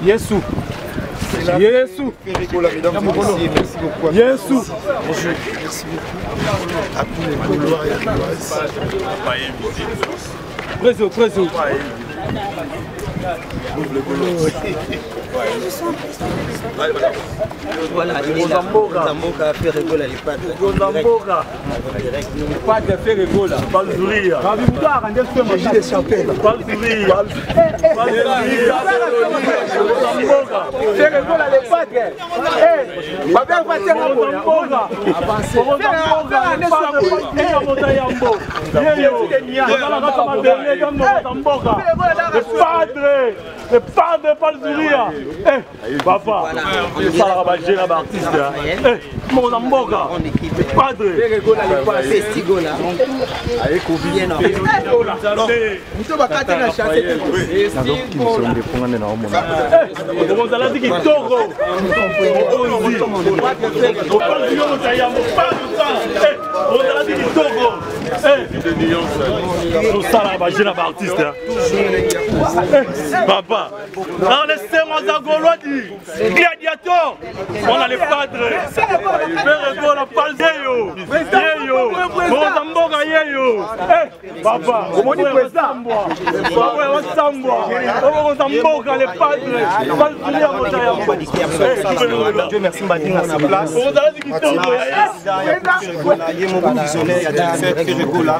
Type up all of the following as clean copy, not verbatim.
Yesu. Yesu. Merci beaucoup. Yesu. Merci beaucoup. À tous les Gaulois et Gauloises. Préso. Voilà, il est là. Zamboka fait rigoler les pattes. Zamboka. Pas de faire rigoler. Pas le sourire. J'ai des chapelles. Pas le sourire. Zamboka. Faire rigoler les pattes. Va bien passer mon Zamboka. Le padre, pas le sourire. Papa, ça va marcher là-bas, artiste. Mon Zamboka, le padre. Festigola. Allez, Covid. Papa, dans les serments Gaulois dit gladiateur, on a les padres. Ferrego la paldeyo, yeyo, Mozamboka yeyo. Papa, comment dit Sambwa? Mozamboka les padres. Dieu merci Mbading à sa place.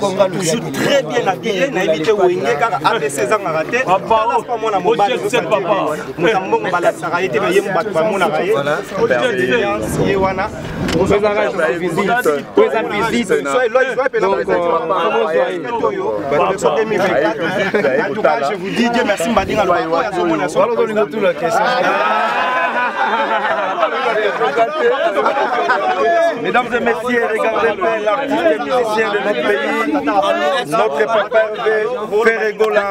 On va toujours très bien habillé, n'a évité Wenge car avec ses ans à rater. Papa, moi mon bal c'est papa. Moi mon bal ça a été mais mon bal pas mon arrêt. Yewana. On fait la visite. On fait la visite. Soyez là, je vais payer la en tout cas, je vous dis Dieu merci Mbading à Mesdames et messieurs, regardez bien l'artiste et musicien de notre pays, notre papa Ferregola.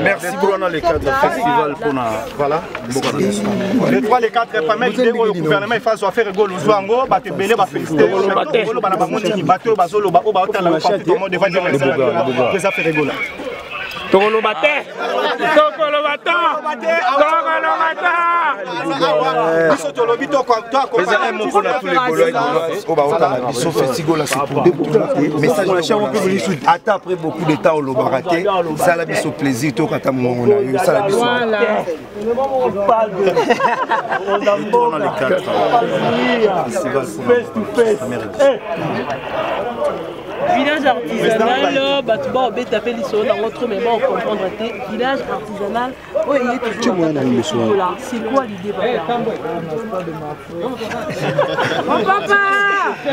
Merci pour le cadre du festival. Voilà. Les 3, les 4 familles qui le gouvernement il faut faire Ferregola Zwango, bah te belé, bah féliciter, bah na monti qui bateau, bah solo, bah au bah hôtel, bah tout le monde devant dire merci. Ça Ferregola. Tokolobate. Message attends après beaucoup de temps au Lobaraté, ça l'a mis au plaisir tout quand on a eu ça l'a mis. Village artisanal, Batouba Obé tapé l'issue dans votre mémoire, on comprendre. Village artisanal, oh il est toujours là. C'est quoi l'idée, papa?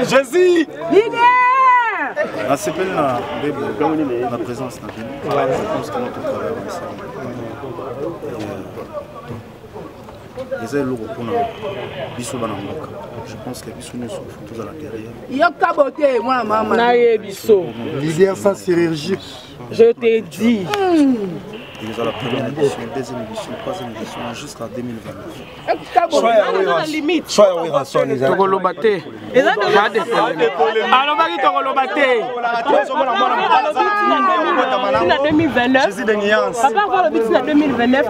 Jésus! L'idée! On s'appelle la présence de la ville. Je pense que notre travail ensemble. Je pense que nous sommes tous à l'intérieur. L'idée sans chirurgie. Je t'ai dit. Il nous a la première édition, deuxième édition, troisième édition, jusqu'à 2029. Papa va le but en 2029.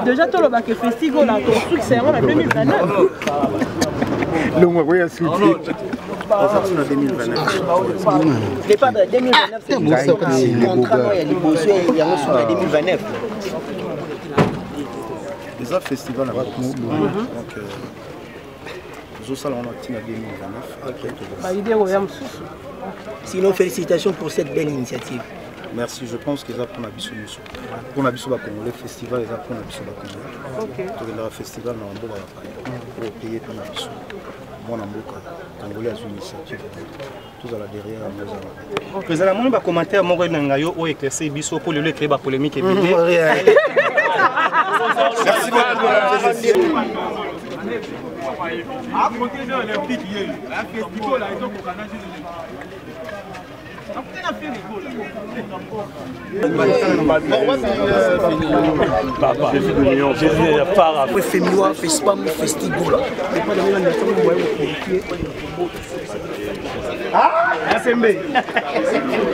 Déjà, tu as le festival, ton truc c'est en 2029. Le mois où il y a On va faire en 2029. Les pas de 2029, c'est le contrat, il y a les besoins, il y a en 2029. Les autres festivals avec nous, donc nous allons en 2029. Sinon, félicitations pour cette belle initiative. Merci, je pense qu'ils apprennent à Bissou. Pour la Bissou Congolais, festival, ils apprennent à Bissou Congolais. Donc le festival, on va pour payer pour la Bissou. Moi, on a Congolais à une initiative. Tous à la derrière. Président, moi, je commentaire moi Nangayo ou éclairci Bissou pour le créer la polémique et merci beaucoup.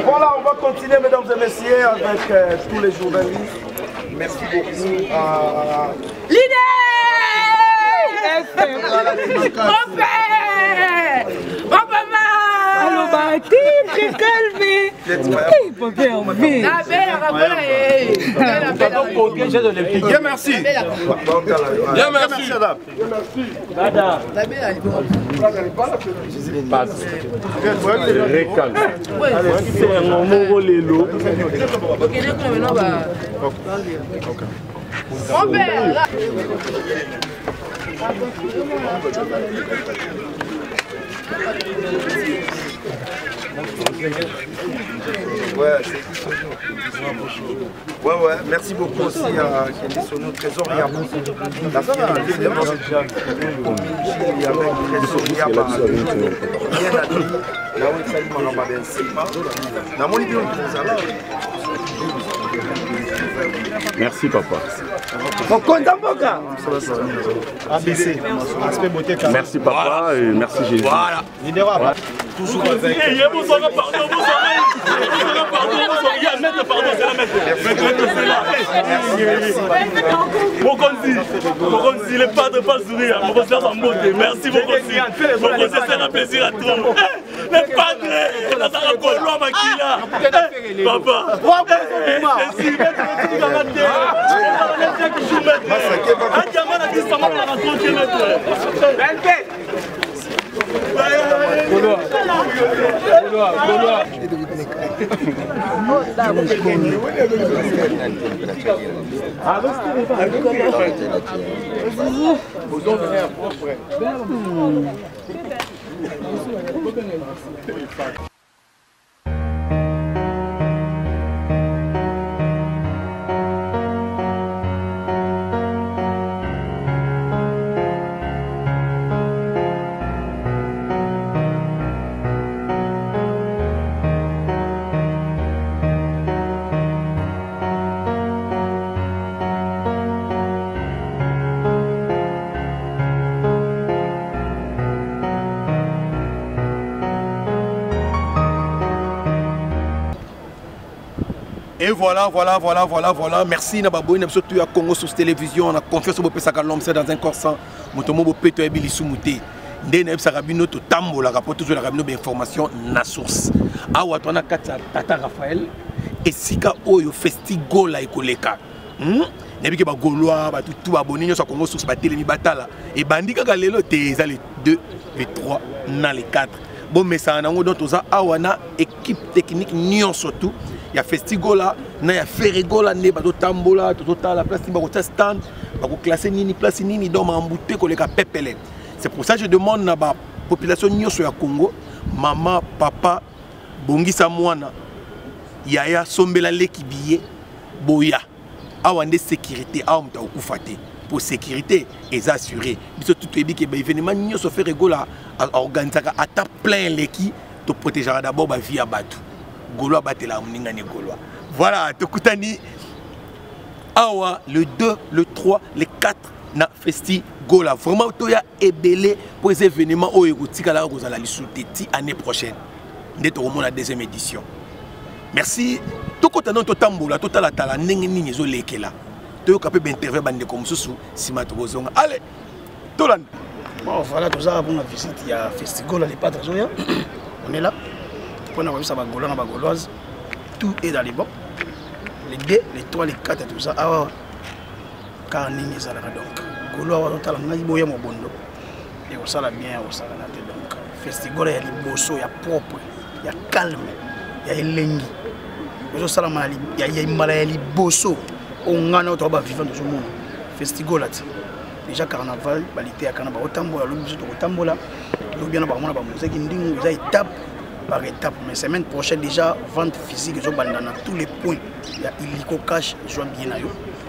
Voilà, on va continuer, mesdames et messieurs, avec tous les journalistes. Merci beaucoup. L'idée! Alors, très calme. Il faut faire vite. Bien merci. Bien merci. Ouais, merci beaucoup aussi à qui est sur notre trésorier. La fin, évidemment, il y a même trésorier à Merci papa. ABC, aspect beauté. Merci papa et merci Jésus. Voilà. Toujours avec. Mokonzi, le padre pas sourire. Merci Mokonzi. Mokonzi, c'est un plaisir à tout. Le padre, la Sarah Makila. Papa. Et voilà. Merci Nababoy, nous sommes à Congo sur télévision. On a confiance au Pesaka l'homme, c'est dans un corps sans. Motomo Bopeto et Billy Soumouté. Ndene Sarabino to Tambo, la rapport toujours la rabino d'information na source. Awa tona kata Tata Raphaël et Sika Oyo Festigo la Ekoleka. Nebi ke ba Gaulois, ba tout ba boninyo sur Congo source ba télémi batala. Et bandika galelo te les 2, les 3, na les 4. Bon mais ça en donc tout ça awana équipe technique nion surtout. Il y a Festigola, il y a Ferregola, il y a Tambola, la place il y a stand, il y a classé nini place nini donc embouté ko les pepele. C'est pour ça que je demande à la population nyonso ya Congo, maman, papa, bongisa mwana, yaya sombela leki biye, boya. Awande sécurité, awamta okufate. Pour sécurité, et assuré. Biso tout ebi ke ba événement nyonso Ferregola organiser à ta plein leki to protégera d'abord ba vie à batu. Gaulois batela mningani Gaulois. Voilà, Tokutani. Awa, le 2, le 3, le 4 na Festi Gola. Vraiment, Toya est belé pour les événements au Erotika la Rosala Lissouteti année prochaine. Nous sommes la deuxième édition. Merci. Tout le monde est tambola, tout la tala, n'engeni zo lekela. Tout capable d'intervenir bande comme sous Simat Rosonga. Allez, tout le monde. Bon, voilà, tout ça pour la visite. Il y a Festi Gola, les Padres. On est là. On a vu ça, Gauloise, tout est dans les bons. Les 2, les 3, les 4 et tout ça. Ah, car n'y est pas donc. Gaulois, on a dit boya mon bondo. Et on s'en a bien, on s'en a donc. Festival, il y a les bossos, il y a propre, il y a calme, il y a lengi. On s'en a il y a les bossos. On a notre vivant de ce monde. Festival là. Déjà carnaval, l'été à carnaval, au tambola, au tambola. Nous bien avoir mon musique, une étape par étape. Mais semaine prochaine déjà vente physique, je vais dans tous les points. Il y a illico cash, je vais bien là.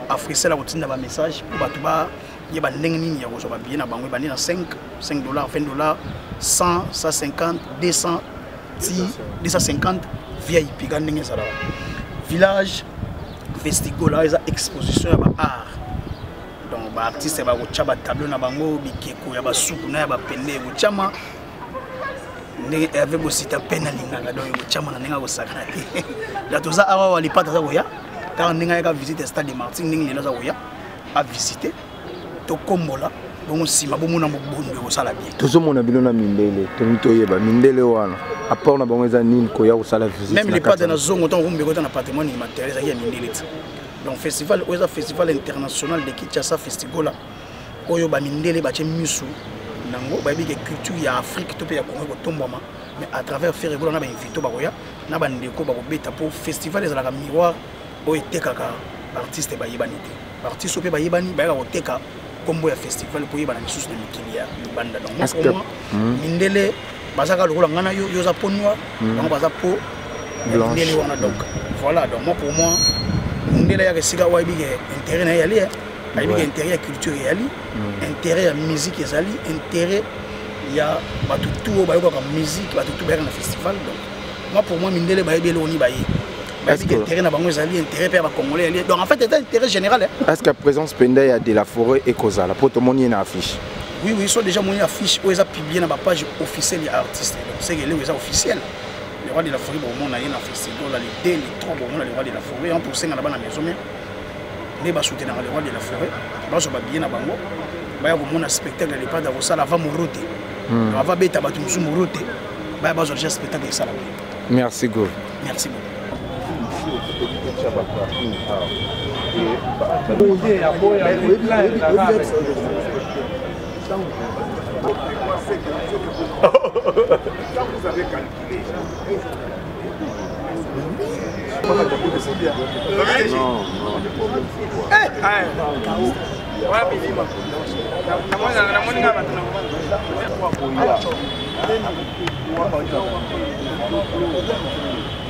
Afrique la routine d'un message pour battre. Il y a des gens qui sont bien à Bango, ils sont $5, $20, 100, 150, 200, 250 VIP. Village, festival, il y a exposition, il y a art. Donc, les artistes, ils ont des tableaux, il y a des soupes, il y a des penne, avec aussi ta peine à l'inganga, donc il y a des gens qui sont tout ça, il y a des gens quand on a visité le stade de Martin, on a visité. To Kombola, bon nsima bomona mobondo ekosala bien tozomona bino na mindele tongi toyeba mindele wana apport na bango eza nini koya kosala visite même les pas na zongo ntango kombekota na patrimoine immatériel ezalaki ya mindele ti donc festival oyo eza festival international de Kinshasa festigola oyo bamindele batie misu nango bayebi ke culture ya Afrique to pe ya Congo kotombwama mais à travers faire ebola na bainvito bakoya na bandeko bakobeta po festival ezalaka miroir oyo etekaka baartiste bayebani te baartiste oyo mpe bayebani bayaka koteka kombo ya festival po yebana lisusu na mikili ya libanda donc pour moi mindele bazaka lokola ngana yo yoza po noir bango baza po mindele wana donc voilà donc moi pour moi mindele ya esika oyo ayebi ke intérêt na ye yali ayebi ke intérêt ya culture yali intérêt ya musique ezali intérêt ya bato tu oyo bayokaka musique bato tu bayaka na festival donc moi pour moi mindele bayebi eloko ni baye bayebi ke intérêt na bango ezali intérêt mpe ya bacongolais yali donc en fait c'est un intérêt général est-ce que présence penda ya de la forêt ekozala po tomoni ye na affiche oui oui so déjà moni affiche oyo eza publié na bapage officielle ya artiste donc c'est que eloko eza officiel le roi de la forêt bomona ye na festival la les 2 les 3 bomona le roi de la forêt en tosenga na bana maison mais nde basoutenaka le roi de la forêt bazo babie na bango baya komona spectacle les pas da kosala ava moro te ava beta bato mosusu moro te baya bazo déjà spectacle esala bien merci go merci beaucoup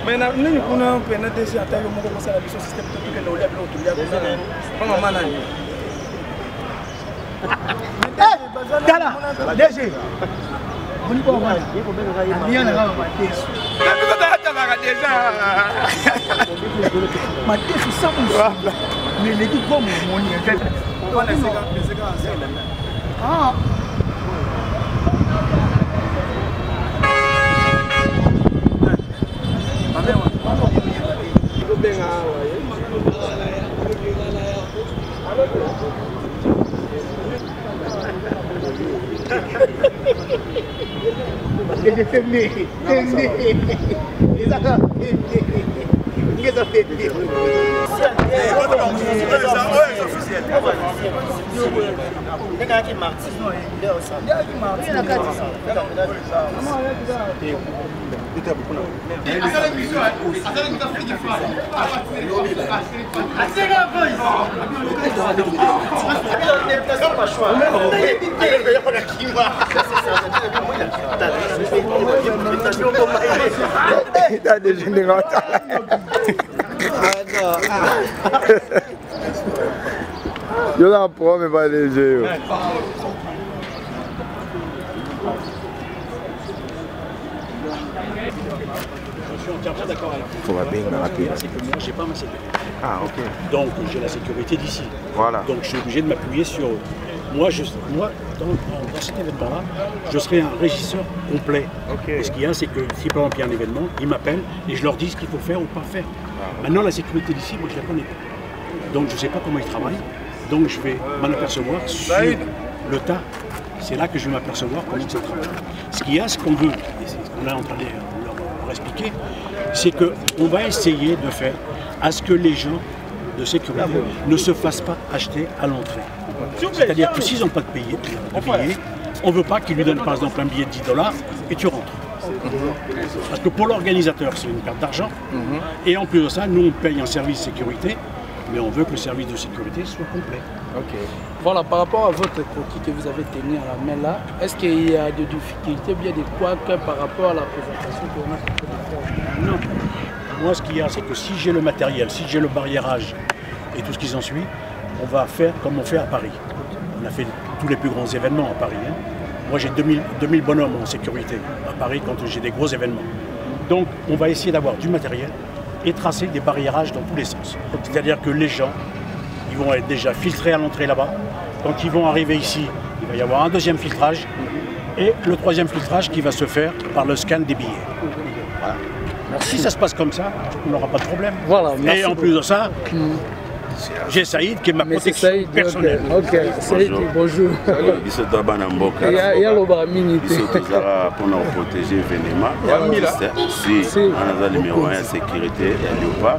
mais nini kuna pena desi ataki moko kosala biso système totuke na olia biloko tolia kosala mama mana ni tala DG moni ko wana bien na kama mateso na tala déjà mateso sama mais les qui comme moni ah T'as déjeuné en yo la prends mais pas léger. Je suis entièrement d'accord avec vous. Faut pas bien rapide. C'est que moi, j'ai pas ma sécurité. Ah, ok. Donc, j'ai la sécurité d'ici. Voilà. Donc, je suis obligé de m'appuyer sur eux. Moi, dans cet événement-là, je serai un régisseur complet. Okay. Et ce qu'il y a, c'est que si par exemple il y a un événement, ils m'appellent et je leur dis ce qu'il faut faire ou pas faire. Ah. Maintenant, la sécurité d'ici, moi, je ne la connais pas. Donc, je ne sais pas comment ils travaillent. Donc, je vais m'en apercevoir sur le tas. C'est là que je vais m'apercevoir comment ça travaille. Ce qu'il y a, ce qu'on veut, et c'est ce qu'on est en train de leur expliquer, c'est qu'on va essayer de faire à ce que les gens de sécurité ne se fassent pas acheter à l'entrée. C'est-à-dire que s'ils n'ont pas de billet, on ne veut pas qu'ils lui donnent par exemple un billet de 10 $ et tu rentres. Parce que pour l'organisateur, c'est une perte d'argent. Et en plus de ça, nous on paye un service de sécurité, mais on veut que le service de sécurité soit complet. Ok. Voilà, par rapport à votre croquis que vous avez tenu à la main là, est-ce qu'il y a des difficultés, bien des couacs par rapport à la présentation qu'on a fait? Non. Moi, ce qu'il y a, c'est que si j'ai le matériel, si j'ai le barriérage et tout ce qui s'ensuit, on va faire comme on fait à Paris. On a fait tous les plus grands événements à Paris. Hein. Moi, j'ai 2000 bonhommes en sécurité à Paris quand j'ai des gros événements. Donc, on va essayer d'avoir du matériel et tracer des barriérages dans tous les sens. C'est-à-dire que les gens, ils vont être déjà filtrés à l'entrée là-bas. Quand ils vont arriver ici, il va y avoir un deuxième filtrage et le troisième filtrage qui va se faire par le scan des billets. Voilà. Si ça se passe comme ça, on n'aura pas de problème. Voilà, et en plus de ça, J'ai Saïd qui est ma protection personnelle. Ok, Saïd, bonjour. Il se doit ban Mboka. Il y a le barmini. Il se doit pour nous protéger l'événement. Si on a le numéro 1 de sécurité, il y a pas.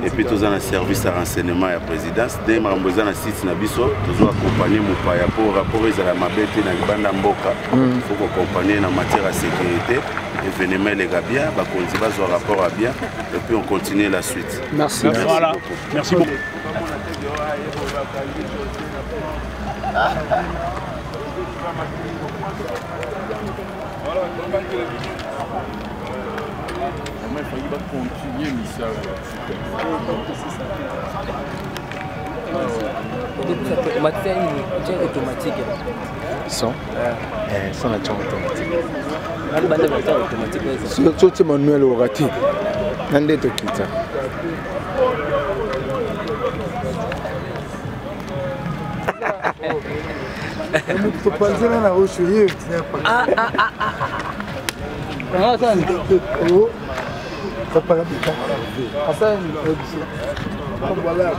Et puis tous on a service à renseignement à la présidence. Dès que nous avons un site nabiso, tous on accompagner mon paya pour rapport à la mabete dans le banda Mboka. Il faut accompagner en matière de sécurité. L'événement les gars bien, bah on va sur rapport à bien. Et puis on continue la suite. Merci. Voilà. Merci beaucoup. Il faut continuer Michel. Automatique. Sans la chambre automatique. Automatique. Surtout manuel au raté. Nande to kita. Tu peux penser à la roche. Hassan. Oh. Ça parle bien. Hassan. Voilà.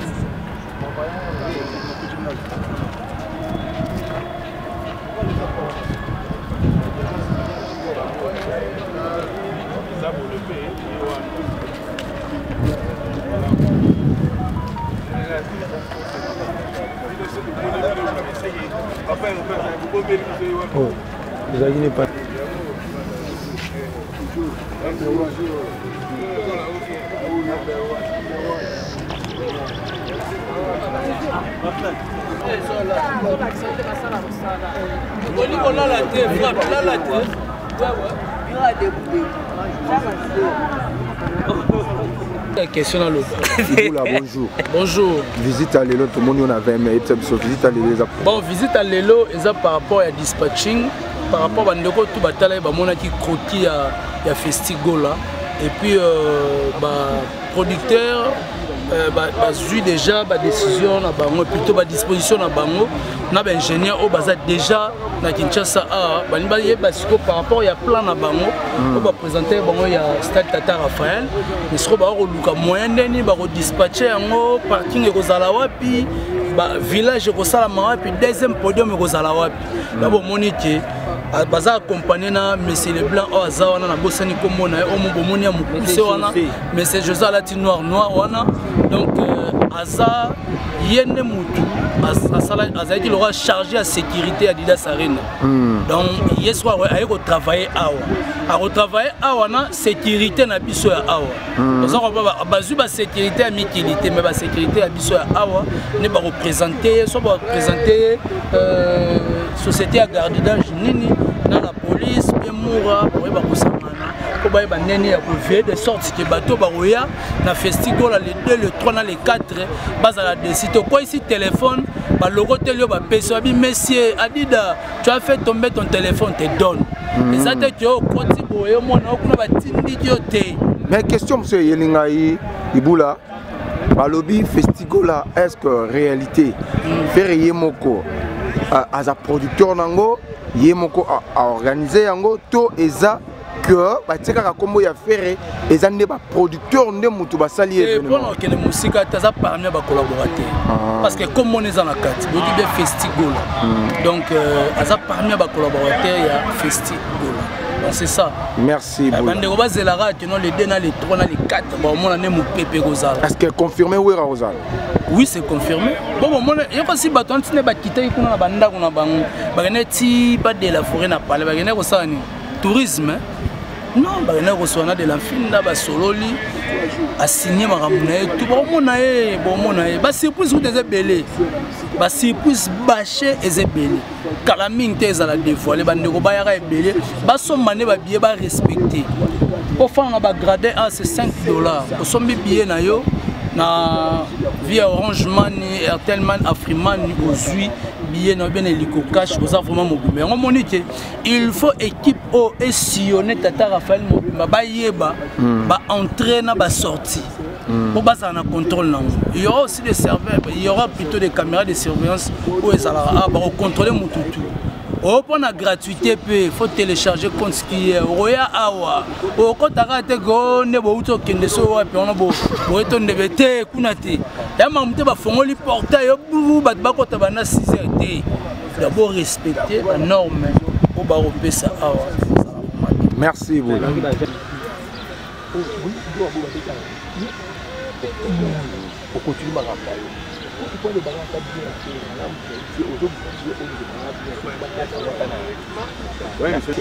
Oh, vous avez pas. Question à l'autre. Bonjour. Bonjour. Visite à l'élo, tout le monde en avait, mais visite à l'élo. Bon, visite à l'élo, c'est par rapport à dispatching, par rapport à Ndeko, tout bataille, mon qui croquis à Festigola. Et puis, producteur, eu déjà ma décision, plutôt ma disposition à Bango, on a ingénieur au bazar déjà na Kinshasa par rapport il y a plan à Bango, on va présenter Bango il y a Stade Tata Raphaël, mais ce qu'on va moyen d'année va dispatcher en parking et Rozalawapi, village et Rozalamawapi, deuxième podium et Rozalawapi. D'abord monique. Baza accompagné na monsieur Leblanc au hasard on a bossani comme on a au monia mukuse wana monsieur José Lati noir wana donc hasard yene mutu hasard il aura chargé à sécurité à Adidas Arena donc hier soir il a travailler à retravailler à na sécurité na biso ya awa donc on va bazu ba sécurité à mikilité mais ba sécurité à biso ya awa ne ba représenter soit ba représenter société à gardiennage nini dans la police bien moura pour ba kosamana ko ba ba nene ya veiller de sorte que bateau ba roya na festival les 2 le 3 na les 4 base à la décision quoi ici téléphone ba logo telio ba peso bi monsieur Adida tu as fait tomber ton téléphone te donne et ça te que koti boye mo na ko ba tindi te mais question monsieur Yelingai Ibula balobi festival est-ce que réalité faire yemoko as un producteur nango yemoko a organisé yango to eza que batika kombo ya ferré eza ne ba producteur ne mutu basali événement bon que les musique taza parmi ba collaborateur parce que comme on est en la carte bodi bien festival donc eza parmi ba collaborateur ya festival donc c'est ça merci bande ko bazelara que non les 2 na les 3 na les 4 bon on a ne mu pepe kozala est-ce que confirmé ou Rosal oui c'est confirmé bon bon il y a aussi baton tine ba kité ko na banda ko na bango ba ti pas de la forêt na parler ba gene ko ça ni tourisme non ba gene ko sona de la finda ba sololi a signé maramuna tout bon mona ba surprise ou des belé ba surprise bâché et belé kala ming te za la dévoiler ba ndeko ba yaka belé ba sommane ba billet ba respecter au fond on ba grader à c'est $5 au sombi billet na yo na via Orange Money, Airtel Money, Afriman, Ozui, billet na bien hélico cash, aux vraiment mobile. Mais on monique, il faut équipe au et sillonner Tata Raphaël mobile, ba yeba, ba entrer na ba sortie. Pour bas en contrôle non. Il y aura aussi des serveurs, il y aura plutôt des caméras de surveillance où ils allaient contrôler mon toutou. Pour la gratuité, il faut télécharger compte skier. Roya awa. Quand tu as été gagné, tu as été sur puis on a beau. Pour être nebete, kunati. Ya mamute ba fongoli portail, vous bat ba kota bana 6h. D'abord respecter la norme. Au barope ça awa. Merci vous. On continue à rappeler. Pourquoi les barons pas bien c'est aujourd'hui oui, monsieur.